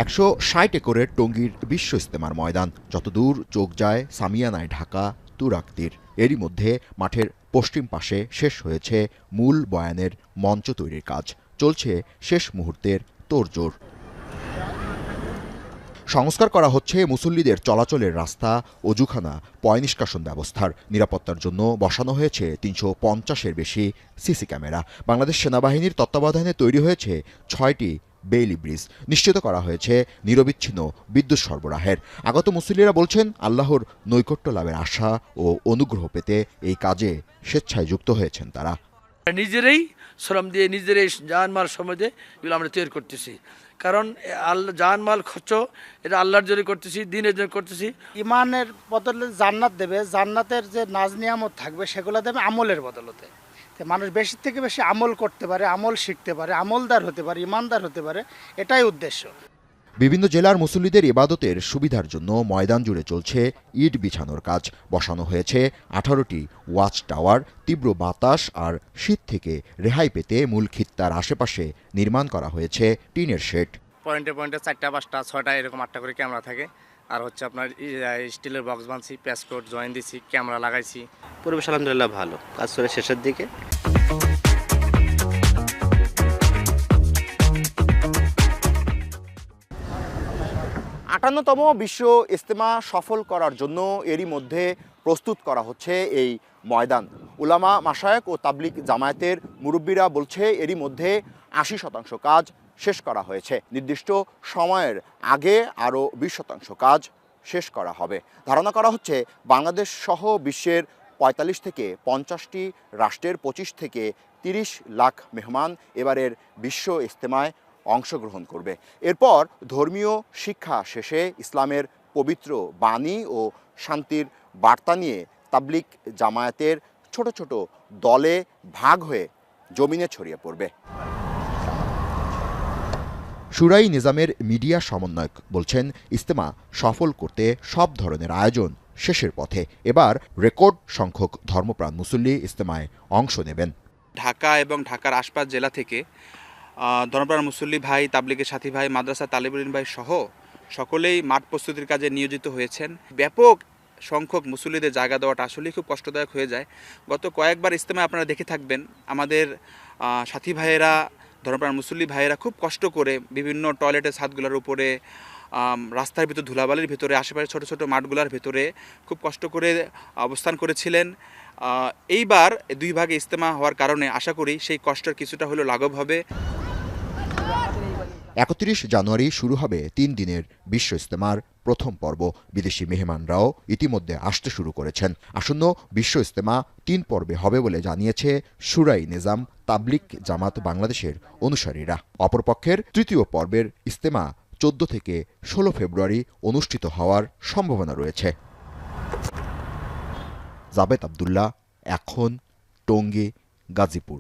১৬০ একরের টঙ্গীর বিশ্ব ইজতেমার ময়দান, যতদূর চোখ যায় সামিয়ানায় ঢাকা তুরাগতীর। এরই মধ্যে মাঠের পশ্চিম পাশে শেষ হয়েছে মূল বয়ানের মঞ্চ তৈরির কাজ। চলছে শেষ মুহূর্তের তোড়জোড়। সংস্কার করা হচ্ছে মুসল্লিদের চলাচলের রাস্তা, অজুখানা, পয় নিষ্কাশন ব্যবস্থার। নিরাপত্তার জন্য বসানো হয়েছে ৩৫০-এর বেশি সিসি ক্যামেরা। বাংলাদেশ সেনাবাহিনীর তত্ত্বাবধানে তৈরি হয়েছে ৬টি বেইলি ব্রিজ। নিশ্চিত করা হয়েছে নিরবিচ্ছিন্ন বিদ্যুৎ সরবরাহের। আগত মুসল্লিরা বলছেন, আল্লাহর নৈকট্য লাভের আশা ও অনুগ্রহ পেতে এই কাজে স্বেচ্ছায় যুক্ত হয়েছেন তারা। নিজেরাই শ্রম দিয়ে, নিজেরাই জানমাল সময় দিয়ে এগুলো আমরা তৈরি করতেছি। কারণ আল্লাহ জানমাল খরচ এটা আল্লাহর জন্য করতেছি, দিনের জন্য করতেছি। ইমানের বদলে জান্নাত দেবে, জান্নাতের যে নাজ নিয়ামত থাকবে সেগুলো দেবে আমলের বদলতে। মানুষ বেশি থেকে বেশি আমল করতে পারে, আমল শিখতে পারে, আমলদার হতে পারে, ইমানদার হতে পারে, এটাই উদ্দেশ্য। বিভিন্ন জেলার মুসল্লিদের ইবাদতের সুবিধার জন্য ময়দান জুড়ে চলছে ইট বিছানোর কাজ। বসানো হয়েছে 18টি ওয়াচ টাওয়ার। তীব্র বাতাস আর শীত থেকে রেহাই পেতে মূল খিত্তার আশেপাশে নির্মাণ করা হয়েছে টিনের শেড। পয়েন্টে পয়েন্টে 4টা 5টা 6টা এরকম 8টা করে ক্যামেরা থাকে। আর হচ্ছে আপনার স্টিলের বক্স বানছি, প্যাসকোড জয়েন দিছি, ক্যামেরা লাগাইছি। পরিবেশ আলহামদুলিল্লাহ ভালো, কাজ করে শেষের দিকে। 58তম বিশ্ব ইজতেমা সফল করার জন্য এরই মধ্যে প্রস্তুত করা হচ্ছে এই ময়দান। উলামা, মাশায়েখ ও তাবলিগ জামায়াতের মুরব্বীরা বলছে এরই মধ্যে 80% কাজ শেষ করা হয়েছে। নির্দিষ্ট সময়ের আগে আরও 20% কাজ শেষ করা হবে। ধারণা করা হচ্ছে বাংলাদেশ সহ বিশ্বের 45 থেকে 50টি রাষ্ট্রের 25 থেকে 30 লাখ মেহমান এবারের বিশ্ব ইজতেমায় অংশগ্রহণ করবে। এরপর ধর্মীয় শিক্ষা শেষে ইসলামের পবিত্র বাণী ও শান্তির বার্তা নিয়ে তাবলিগ জামায়াতের ছোট ছোট দলে ভাগ হয়ে জমিনে ছড়িয়ে পড়বে। শুরাই নিজামের মিডিয়া সমন্বয়ক বলছেন, ইজতেমা সফল করতে সব ধরনের আয়োজন শেষের পথে। এবার রেকর্ড সংখ্যক ধর্মপ্রাণ মুসল্লি ইজতেমায় অংশ নেবেন। ঢাকা এবং ঢাকার আশপাশ জেলা থেকে ধর্মপ্রাণ মুসল্লি ভাই, তাবলিগের সাথী ভাই, মাদ্রাসা তালিবুল ইলম ভাই সহ সকলেই মাঠ প্রস্তুতির কাজে নিয়োজিত হয়েছেন। ব্যাপক সংখ্যক মুসল্লিদের জায়গা দেওয়াটা আসলেই খুব কষ্টদায়ক হয়ে যায়। গত কয়েকবার ইজতেমায় আপনারা দেখে থাকবেন, আমাদের সাথী ভাইয়েরা, ধর্মপ্রাণ মুসল্লি ভাইয়েরা খুব কষ্ট করে বিভিন্ন টয়লেটের ছাদগুলোর উপরে, রাস্তার ভিতর ধুলাবালির ভিতরে, আশেপাশে ছোট ছোট মাঠগুলোর ভিতরে খুব কষ্ট করে অবস্থান করেছিলেন। এইবার 2 ভাগে ইজতেমা হওয়ার কারণে আশা করি সেই কষ্টের কিছুটা হলেও লাঘব হবে। 31 জানুয়ারি শুরু হবে 3 দিনের বিশ্ব ইজতেমার প্রথম পর্ব। বিদেশি মেহমানরাও ইতিমধ্যে আসতে শুরু করেছেন। আসন্ন বিশ্ব ইজতেমা 3 পর্বে হবে বলে জানিয়েছে শুরাই নিজাম তাবলিগ জামাত বাংলাদেশের অনুসারীরা। অপরপক্ষের তৃতীয় পর্বের ইজতেমা 14 থেকে 16 ফেব্রুয়ারি অনুষ্ঠিত হওয়ার সম্ভাবনা রয়েছে। জাবেদ আবদুল্লাহ, এখন, টঙ্গী, গাজীপুর।